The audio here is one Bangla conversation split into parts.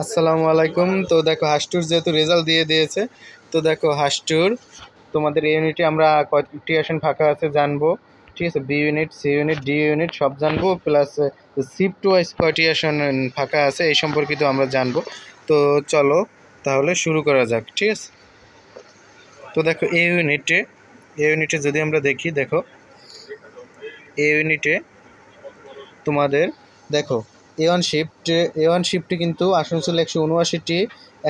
আসসালামু আলাইকুম। তো দেখো হাসটুর যেহেতু রেজাল্ট দিয়ে দিয়েছে, তো দেখো হাসটুর তোমাদের এই ইউনিটে আমরা কয়টি আসন ফাঁকা আছে জানবো। ঠিক আছে, B unit, C unit, D unit সব জানবো, প্লাস শিফট ওয়াইজ কয়টি আসন ফাঁকা আছে এই সম্পর্কিত আমরা জানবো। তো চলো তাহলে শুরু করা যাক। ঠিক আছে, তো দেখো এই ইউনিটে যদি আমরা দেখি, দেখো এই ইউনিটে তোমাদের দেখো এ ওয়ান শিফটে কিন্তু আসন ছিল 179টি,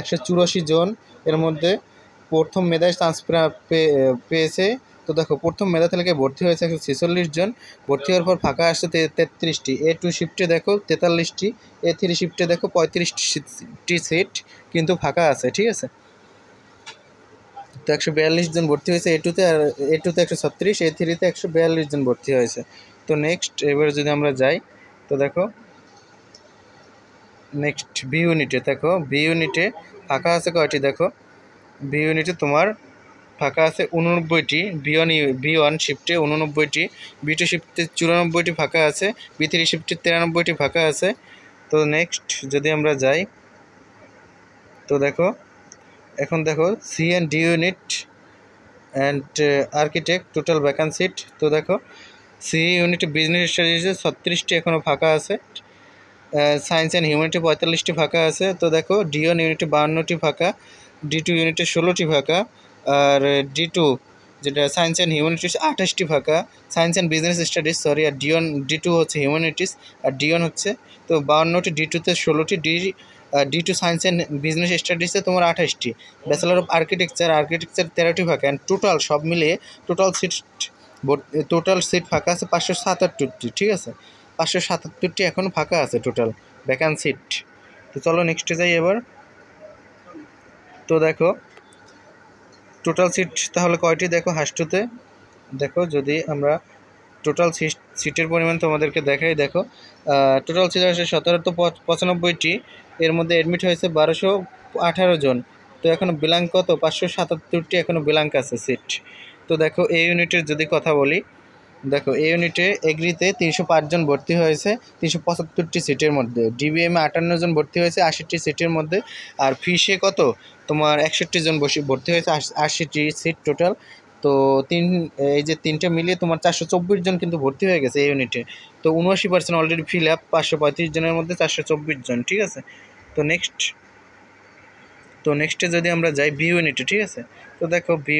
184 জন। এর মধ্যে প্রথম মেধায় চান্স পেয়েছে। তো দেখো প্রথম মেধা তালিকায় ভর্তি হয়েছে 146 জন। ভর্তি হওয়ার পর ফাঁকা আসছে 33টি। A2 শিফটে দেখো 43টি, A3 শিফটে দেখো 35টি সিট কিন্তু ফাঁকা আছে। ঠিক আছে, তো 142 জন ভর্তি হয়েছে এ2তে, আর এ2তে 136, A3তে 142 জন ভর্তি হয়েছে। তো নেক্সট এবারে যদি আমরা যাই, তো দেখো নেক্সট বি ইউনিটে ফাঁকা আছে কয়টি দেখো। বি ইউনিটে তোমার ফাঁকা আছে 89টি, বি ওয়ান শিফটে 89টি, বি2 শিফটে 94টি ফাঁকা আছে, বি3 শিফটে 93টি ফাঁকা আছে। তো নেক্সট যদি আমরা যাই, তো দেখো এখন দেখো C and D unit and architect total vacant seat. তো দেখো সি ইউনিটে বিজনেস স্টাডিজে 36টি এখনও ফাঁকা আছে, সায়েন্স অ্যান্ড হিউম্যানিটি 45টি ফাঁকা আছে। তো দেখো ডি1 ইউনিটে 52টি ফাঁকা, ডি2 ইউনিটে 16টি ফাঁকা, আর ডি2 যেটা সায়েন্স অ্যান্ড হিউম্যানিটিস 28টি ফাঁকা, science and business studies sorry, আর ডি2 হচ্ছে হিউম্যানিটিস আর ডি1 হচ্ছে। তো 52টি, ডি2তে 16টি, ডি2 সায়েন্স অ্যান্ড বিজনেস স্টাডিজে তোমার 28টি, ব্যাচেলার অফ আর্কিটেকচার 13টি ফাঁকা, অ্যান্ড টোটাল সব মিলিয়ে টোটাল সিট ফাঁকা আছে 577টি। ঠিক আছে, 577টি এখনও ফাঁকা আছে টোটাল ভ্যাকান্ট সিট। তো চলো নেক্সটে যাই এবার। তো দেখো টোটাল সিট তাহলে কয়টি দেখো হাসটুতে। দেখো যদি আমরা টোটাল সিটের পরিমাণ তোমাদেরকে দেখাই, দেখো টোটাল সিট আছে 1795টি। এর মধ্যে অ্যাডমিট হয়েছে 1218 জন। তো এখনও ব্ল্যাঙ্ক কত 577টি এখনও ব্ল্যাঙ্ক আছে সিট। তো দেখো এই ইউনিটের যদি কথা বলি, দেখো এই ইউনিটে এগ্রিতে 305 জন ভর্তি হয়েছে 375টি সিটের মধ্যে, ডিবিএমে 58 জন ভর্তি হয়েছে 80টি সিটের মধ্যে, আর ফিসে কত তোমার 61 জন ভর্তি হয়েছে 80টি সিট টোটাল। তো এই যে তিনটা মিলিয়ে তোমার 424 জন কিন্তু ভর্তি হয়ে গেছে এই ইউনিটে। তো 79% অলরেডি ফিল আপ, 535 জনের মধ্যে 424 জন। ঠিক আছে, তো নেক্সটে যদি আমরা যাই বি ইউনিটে। ঠিক আছে, তো দেখো বি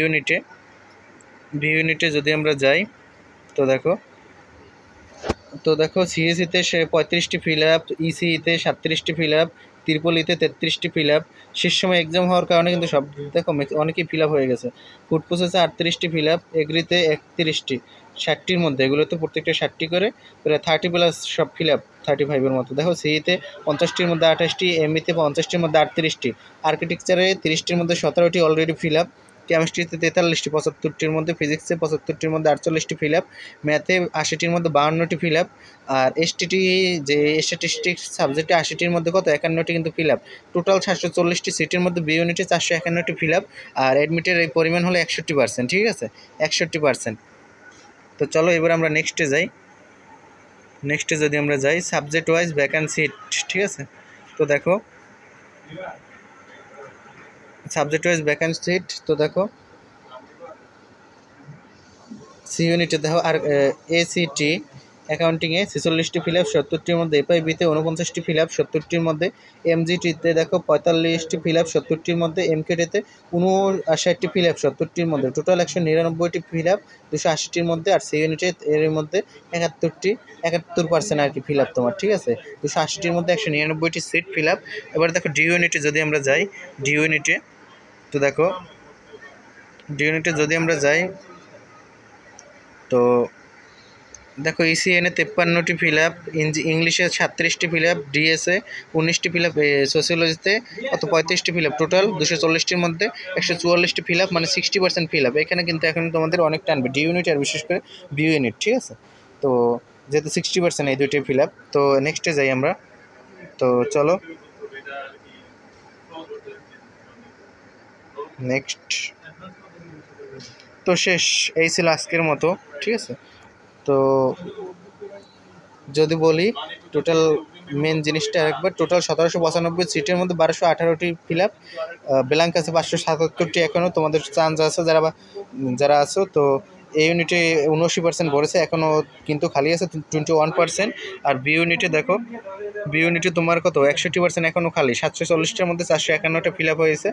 ইউনিটে যদি আমরা যাই, তো দেখো সিএসিতে 35টি ফিল আপ, ইসিইতে 37টি ফিল আপ, ত্রিপলিতে 33টি ফিল আপ। শেষ সময় এক্সাম হওয়ার কারণে কিন্তু সব দেখো অনেকেই ফিল আপ হয়ে গেছে। ফুড প্রসেসে 38টি ফিল আপ, এগ্রিতে 31টি, 60টির মধ্যে, এগুলোতে প্রত্যেকটা 60টি করে, প্রায় 30 প্লাস সব ফিল আপ 35-এর মতো। দেখো সিইতে 50টির মধ্যে 28টি, এমইতে 50টির মধ্যে 38টি, আর্কিটেকচারে 30টির মধ্যে 17টি অলরেডি ফিল আপ, কেমিস্ট্রিতে 43টি 75টির মধ্যে, ফিজিক্সে 75টির মধ্যে 48টি ফিল আপ, ম্যাথে 80টির মধ্যে 52টি ফিল আপ, আর এসটিটি যে স্ট্যাটিস্টিক্স সাবজেক্টে 80টির মধ্যে কত 51টি কিন্তু ফিল আপ। টোটাল 740টি সিটের মধ্যে বি ইউনিটে 451টি ফিল আপ, আর অ্যাডমিটের এই পরিমাণ হলো 61%। ঠিক আছে, 61%। তো চলো এবার আমরা নেক্সটে যদি আমরা যাই সাবজেক্ট ওয়াইজ ভ্যাকান্ট সিট। ঠিক আছে, তো দেখো সাবজেক্ট ওয়াইজ ভ্যাকান্ট সিট। তো দেখো সি ইউনিটে দেখো আর এসিটি অ্যাকাউন্টিংয়ে 46টি ফিল আপ, 70টির মধ্যে, এফআইবিতে 49টি ফিল আপ, 70টির মধ্যে, এমজিটিতে দেখো 45টি ফিল আপ, 70টির মধ্যে, এমকেটিতে 59টি ফিল আপ, 70টির মধ্যে, টোটাল 199টি ফিল আপ 280টির মধ্যে, আর সি ইউনিটে এর মধ্যে 71% আর কি ফিল আপ তোমার। ঠিক আছে, 280টির মধ্যে 199টি সিট ফিল আপ। এবার দেখো ডি ইউনিটে যদি আমরা যাই, ডি ইউনিটে যদি আমরা যাই, তো দেখো ইসিএনে 53টি ফিল আপ, ইংলিশে 37টি ফিল আপ, ডিএসএ 19টি ফিল আপ, সোশিওলজিতে কত 35টি ফিল আপ, টোটাল 240টির মধ্যে 144টি ফিল আপ, মানে 60% ফিল আপ। এখানে কিন্তু এখন তোমাদের অনেক টানবে ডি ইউনিট আর বিশেষ করে বি ইউনিট। ঠিক আছে, তো যেহেতু 60% এই দুইটাই ফিল আপ। তো নেক্সটে যাই আমরা, তো চলো নেক্সট। তো শেষ, এই ছিল আজকের মতো। ঠিক আছে, তো যদি বলি টোটাল মেন জিনিসটা একবার টোটাল 1795 সিটের মধ্যে 1218টি ফিল আপ, ব্ল্যাঙ্ক আছে 577টি। এখনও তোমাদের চান্স আছে যারা আছো। তো এই ইউনিটে 79% ভরেছে, এখনও কিন্তু খালি আছে 21%। আর বি ইউনিটে দেখো, বি ইউনিটে তোমার কত 61% এখনও খালি, 740টার মধ্যে 451টা ফিল আপ হয়েছে।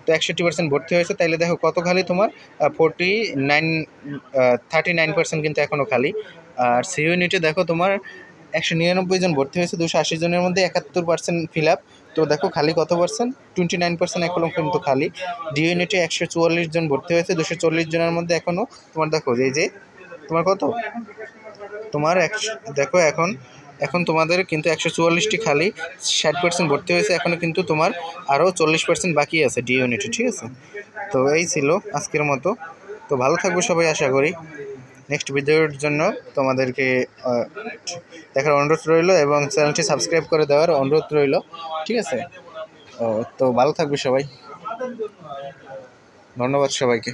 তো 61% ভর্তি হয়েছে, তাইলে দেখো কত খালি তোমার 39% কিন্তু এখনও খালি। আর সি ইউনিটে দেখো তোমার 199 জন ভর্তি হয়েছে, 280 জনের মধ্যে 71% ফিল আপ। তো দেখো খালি কত পার্সেন্ট, 29% এখনও কিন্তু খালি। ডি ইউনিটে 144 জন ভর্তি হয়েছে, 240 জনের মধ্যে এখনও তোমার দেখো যে তোমার কত তোমার দেখো এখন তোমাদের কিন্তু 144টি খালি, 60% ভর্তি হয়েছে, এখনও কিন্তু তোমার আরও 40% বাকি আছে ডি ইউনিটে, ঠিক আছে। তো এই ছিল আজকের মতো। তো ভালো থাকবে সবাই আশা করি। নেক্সট ভিডিওর জন্য তোমাদেরকে দেখার অনুরোধ রইল এবং চ্যানেলটি সাবস্ক্রাইব করে দেওয়ার অনুরোধ রইল, ঠিক আছে। তো ভালো থাকবে সবাই, ধন্যবাদ সবাইকে।